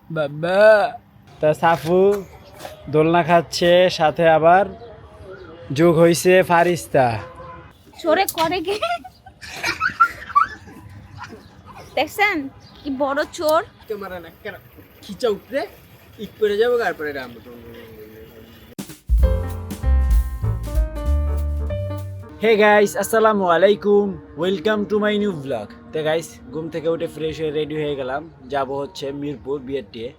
বাবা তা সাফু দোলনা খাচ্ছে, সাথে আবার যোগ হইছে ফারিস্তা। চোরে করে কি দেখছেন কি বড় চোর। ক্যামেরা না কেন খিচা উঠলে ইট করে যাবো তারপরে রাম। হে গাইস, আসসালামু আলাইকুম, welcome to my new blog. তো গাইস, ঘুম থেকে উঠে ফ্রেশ হয়ে রেডি হয়ে গেলাম, যাব হচ্ছে মিরপুর বিয়েটিয়ে।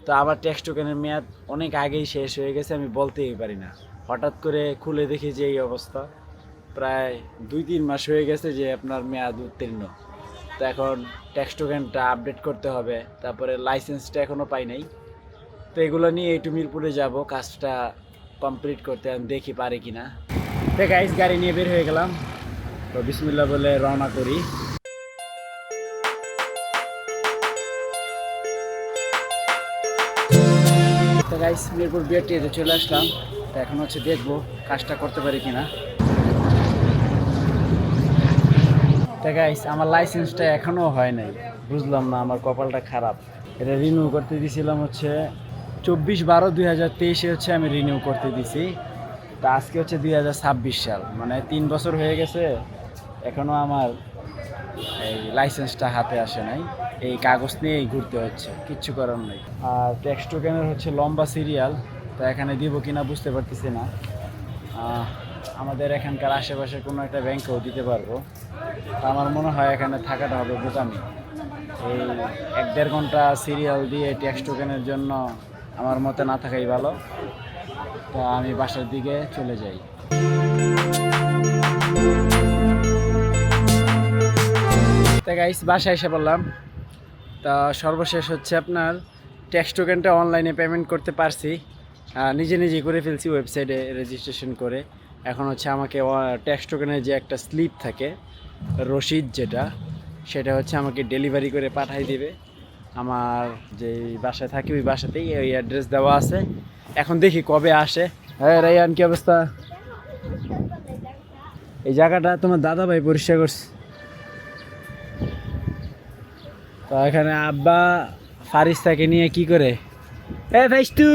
তো আমার টেক্সট টোকেনের মেয়াদ অনেক আগেই শেষ হয়ে গেছে, আমি বলতেই পারি না। হঠাৎ করে খুলে দেখি যে এই অবস্থা, প্রায় 2-3 মাস হয়ে গেছে যে আপনার মেয়াদ উত্তীর্ণ। তো এখন টেক্সট টোকেনটা আপডেট করতে হবে, তারপরে লাইসেন্সটা এখনও পাই নাই। তো এগুলো নিয়ে একটু মিরপুরে যাব, কাজটা কমপ্লিট করতে, আমি দেখি পারি কি না। তো গাইস, গাড়ি নিয়ে বের হয়ে গেলাম, তো বিসমিল্লাহ বলে রওনা করি। তো গাইস, মিরপুর বিআরটিতে চলে আসলাম। তো এখন হচ্ছে দেখবো কাজটা করতে পারি কিনা। তো গাইস, আমার লাইসেন্সটা এখনো হয় নাই, বুঝলাম না, আমার কপালটা খারাপ। এটা রিনিউ করতে দিয়েছিলাম হচ্ছে 24/12/2023 হচ্ছে আমি রিনিউ করতে দিছি। তা আজকে হচ্ছে 2026 সাল, মানে 3 বছর হয়ে গেছে, এখনও আমার এই লাইসেন্সটা হাতে আসে নাই। এই কাগজ নিয়েই ঘুরতে হচ্ছে, কিচ্ছু করার নেই। আর টেক্সট টোকেনের হচ্ছে লম্বা সিরিয়াল, তো এখানে দিব কিনা বুঝতে পারতেছি না। আমাদের এখানকার আশেপাশে কোনো একটা ব্যাংকেও দিতে পারবো। তা আমার মনে হয় এখানে থাকাটা হবে বোকামি। এই 1-1.5 ঘন্টা সিরিয়াল দিয়ে টেক্সট টোকেনের জন্য আমার মতে না থাকাই ভালো। তো আমি বাসার দিকে চলে যাই। তো গাইস, বাসায় এসে বললাম। তা সর্বশেষ হচ্ছে আপনার টেক্সট টোকেনটা অনলাইনে পেমেন্ট করতে পারছি, নিজে নিজেই করে ফেলছি ওয়েবসাইটে রেজিস্ট্রেশন করে। এখন হচ্ছে আমাকে টেক্সট টোকেনের যে একটা স্লিপ থাকে, রসিদ যেটা, সেটা হচ্ছে আমাকে ডেলিভারি করে পাঠাই দিবে। আমার যে বাসায় থাকি ওই বাসাতেই ওই অ্যাড্রেস দেওয়া আছে। এখন দেখি কবে আসে। হ্যাঁ রাইয়ান, কি অবস্থা? এই জায়গাটা তোমার দাদা ভাই পরিষ্কার করছে। তো এখানে আব্বা ফারিস্তাকে নিয়ে কি করে, এ ফাইস্তু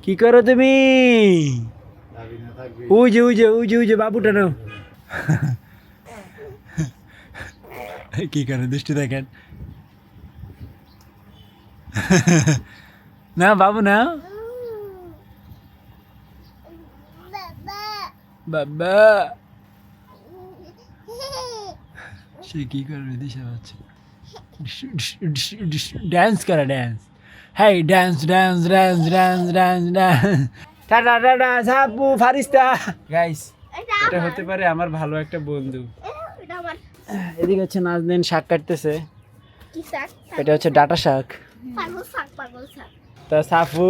কি করো তুমি? ওই যে ওই যে ওই যে ওই যে বাবুটা নাও। কি করে দৃষ্টি দেখেন না বাবু না, বাবা সে কি করবে দিশা পাচ্ছে। ডান্স করে, ডান্স। হ্যাঁ, dance dance dance dance dance dance. Tata tata সাপু ফারিস্তা। গাইস, এটা হতে পারে আমার ভালো একটা বন্ধু। এদিকে হচ্ছে নাজনীন শাক কাটতেছে। এটা হচ্ছে ডাটা শাক। তা সাফু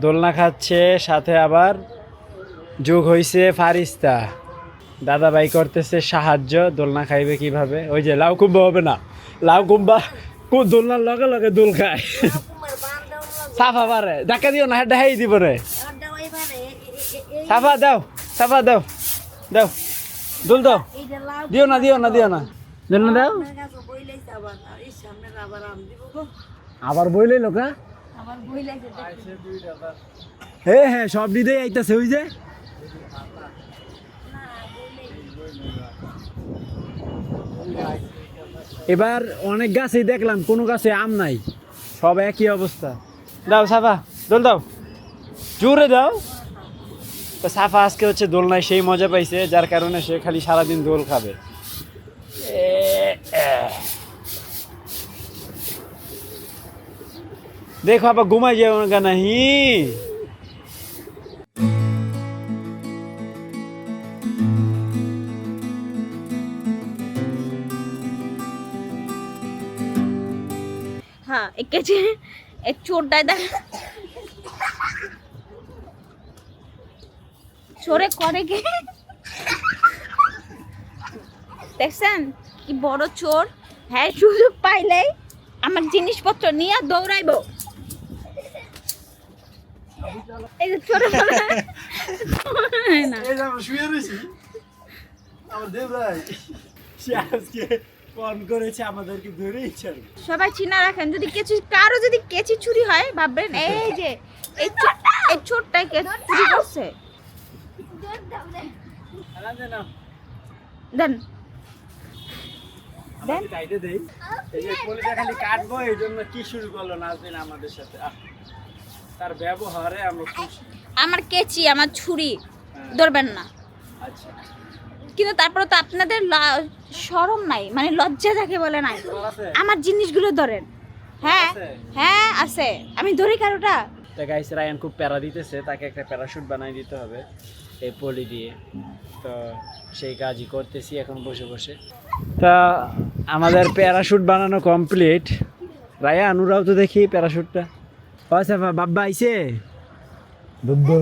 দোলনা খাচ্ছে, সাথে আবার যোগ হইছে ফারিস্তা। দাদা ভাই করতেছে সাহায্য, দোলনা খাইবে কিভাবে। ওই যে লাউ কুম্বা হবে না, লাউ কুম্বা দোলনার লগে লগে দোল খায়। সাফা পারে ধাক্কা দিও না, দেখাই দিব রে। সাফা দাও, সাফা দাও, দাও দোল দাও, দিও না দিও না দিও না, দোলনা দাও। আবার বইলে লোকা, হ্যাঁ হ্যাঁ, সব দিদেই আইতাছে। ওই যে এবার অনেক গাছেই দেখলাম, কোনো গাছে আম নাই, সব একই অবস্থা। দাও সাফা, দোল দাও, জোরে দাও। তো সাফা আজকে হচ্ছে দোলনায় সেই মজা পাইছে, যার কারণে সে খালি সারাদিন দোল খাবে। দেখো আবার ঘুমাই যাও না নাহি। হ্যাঁ, একেছে এক চোরটাই দেখ, চোরে করে কি দেখছেন কি বড় চোর। হ্যাঁ, সুযোগ পাইলেই আমার জিনিসপত্র নিয়ে দৌড়াইবো। এই যে চোরে শুয়ে রয়েছি আমার দেব ভাই, সে আজকে ফোন করেছে আমাদেরকে ধরেই ছাড়বে। সবাই চিনা রাখেন, যদি কারো যদি কেচি চুরি হয় ভাববেন এই যে এই ছোটটাই চুরি করছে। দেন দেন কাইটে দেই। এই যে পলিটা খালি কাটবো এই জন্য কি শুরু করলো নাজনীন আমাদের সাথে। তার ব্যবহারে আমরা খুশি। আমার কেচি আমার ছুরি ধরবেন না। আচ্ছা কিন্তু তারপরে তো আপনাদের শরম নাই, মানে লজ্জা থাকে বলে নাই। আমার জিনিসগুলো ধরেন। হ্যাঁ হ্যাঁ আছে, আমি ধরি কারোটা। তো গাইস রায়ান খুব প্যারা দিতেছে, তাকে একটা প্যারাশুট বানাই দিতে হবে এই পলি দিয়ে। তো সেই কাজই করতেছি এখন বসে বসে। তা আমাদের প্যারাশুট বানানো কমপ্লিট। রায়ান উড়াও তো দেখি প্যারাশুটটা। আচ্ছা বাব্বা আইছে, বাব্বা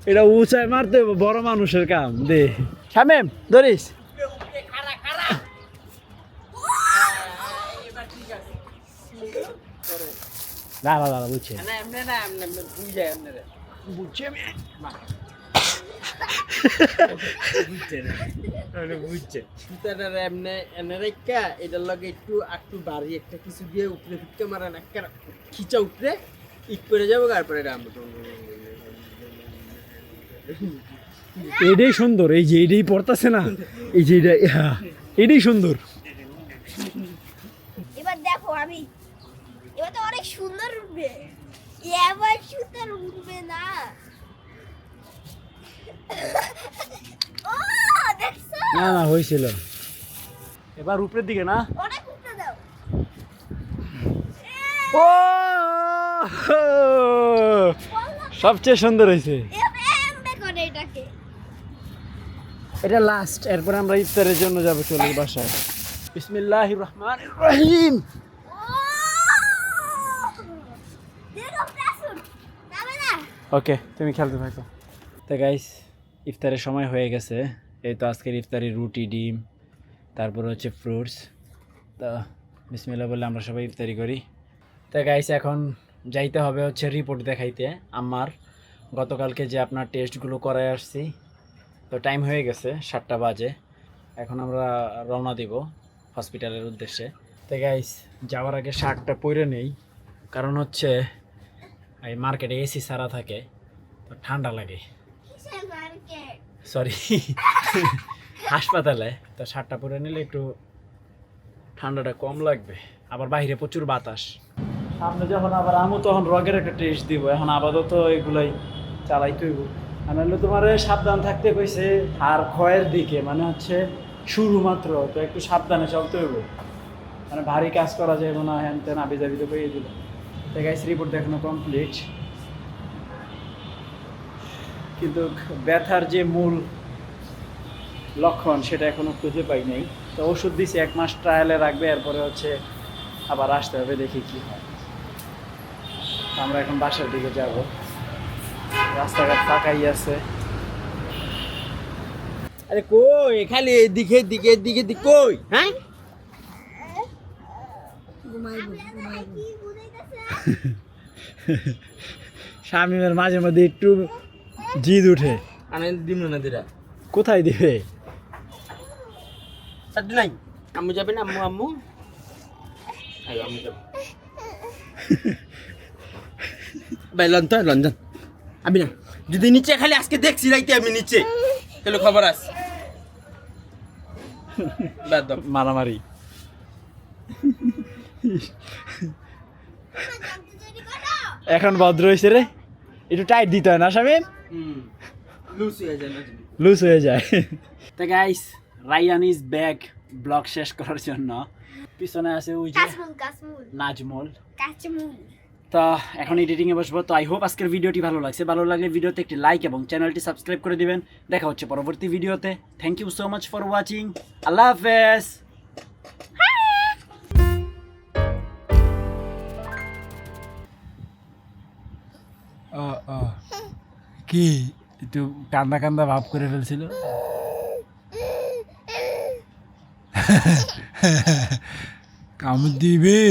এটা উঁচায় মারতে হবে, বড় মানুষের কাম। দে শামিম ধরিস। না না না বুঝছে বুঝছে বুঝছে এটার লগে একটু বাড়ি একটা কিছু দিয়ে উপরে ফিটকে মারা না খিচা উপরে ইট করে যাবো তারপরে এটাই সুন্দর। এই যে এটাই পড়তেছে না, এই যে এটাই সুন্দর। এবার দেখো আমি এবার তো অনেক সুন্দর উঠবে, এবার সুন্দর উঠবে না। ও দেখছো, না না হয়েছিল। এবার উপরের দিকে না, অনেক উঠতে দাও। ও সবচেয়ে সুন্দর হয়েছে। এমবে করে এটাকে। এটা লাস্ট, এরপর আমরা ইফতারের জন্য যাবো চলে বাসায়। বিসমিল্লাহির রহমানির রহিম। দেখো প্রাসুন যাবে না। ওকে তুমি খেলতে থাকো। তো গাইস ইফতারের সময় হয়ে গেছে। এই তো আজকের ইফতারি রুটি ডিম তারপর হচ্ছে ফ্রুটস। তো বিসমিল্লাহ বলে আমরা সবাই ইফতারি করি। তো গাইস এখন যাইতে হবে হচ্ছে রিপোর্ট দেখাইতে আমার। গতকালকে যে আপনার টেস্টগুলো করায় আসছি, তো টাইম হয়ে গেছে 7টা বাজে। এখন আমরা রওনা দিব হসপিটালের উদ্দেশ্যে। তো গাইস যাওয়ার আগে শার্টটা পরে নেই, কারণ হচ্ছে এই মার্কেটে এসি ছাড়া থাকে তো ঠান্ডা লাগে। কিসের মার্কেট? সরি হাসপাতালে। তো শার্টটা পরে নিলে একটু ঠান্ডাটা কম লাগবে, আবার বাইরে প্রচুর বাতাস। সামনে যখন আবার আমু তখন রগের একটা টেস্ট দিব। এখন আপাতত এগুলাই চালাইতে হইব। নাহলে তোমার সাবধান থাকতে কইছে হাড় ক্ষয়ের দিকে, মানে হচ্ছে শুরু মাত্র, তো একটু সাবধানে চলতে হইব। মানে ভারী কাজ করা যাবে না, হ্যান তেন আবি যাবি তো পেয়ে দিল। তো গাইস রিপোর্ট দেখানো কমপ্লিট, কিন্তু ব্যথার যে মূল লক্ষণ সেটা এখনো খুঁজে পাই নাই। তো ওষুধ দিছি, 1 মাস ট্রায়ালে রাখবে, এরপরে হচ্ছে আবার আসতে হবে, দেখি কি হয়। আমরা এখন বাসার দিকে যাব, রাস্তাঘাট ফাঁকাই আছে। আরে কই খালি এদিকে দিকে দিকে কই? হ্যাঁ কি বুঝাইতেছে? শামিমের মাঝে মধ্যে একটু জিদ উঠে। আনন্দ দিম না দিরা কোথায় দিবে? সাথে নাই আম্মু যাবে না? আম্মু আম্মু আয় আম্মু যাবে। ভাই লঞ্চন আমি না যদি নিচে খালি আজকে দেখছি রাইতে আমি নিচে তাহলে খবর আছে মারামারি। এখন ভদ্র হয়েছে রে, একটু টাইট দিতে হয় না শামিম? লুজ হয়ে যায় না লুজ হয়ে যায়। তো guys Ryan is back blog শেষ করার জন্য। পিছনে আছে ওই যে নাজমুল। তা এখন এডিটিং এ বসবো। তো আই হোপ আজকের ভিডিওটি ভালো লাগছে। ভালো লাগলে ভিডিওতে একটি লাইক এবং চ্যানেলটি সাবস্ক্রাইব করে দিবেন। দেখা হচ্ছে পরবর্তী ভিডিওতে। Thank you so much for watching. আল্লাহ হাফেজ। কি একটু কান্দা কান্দা ভাব করে ফেলছিল। কামড় দিবে।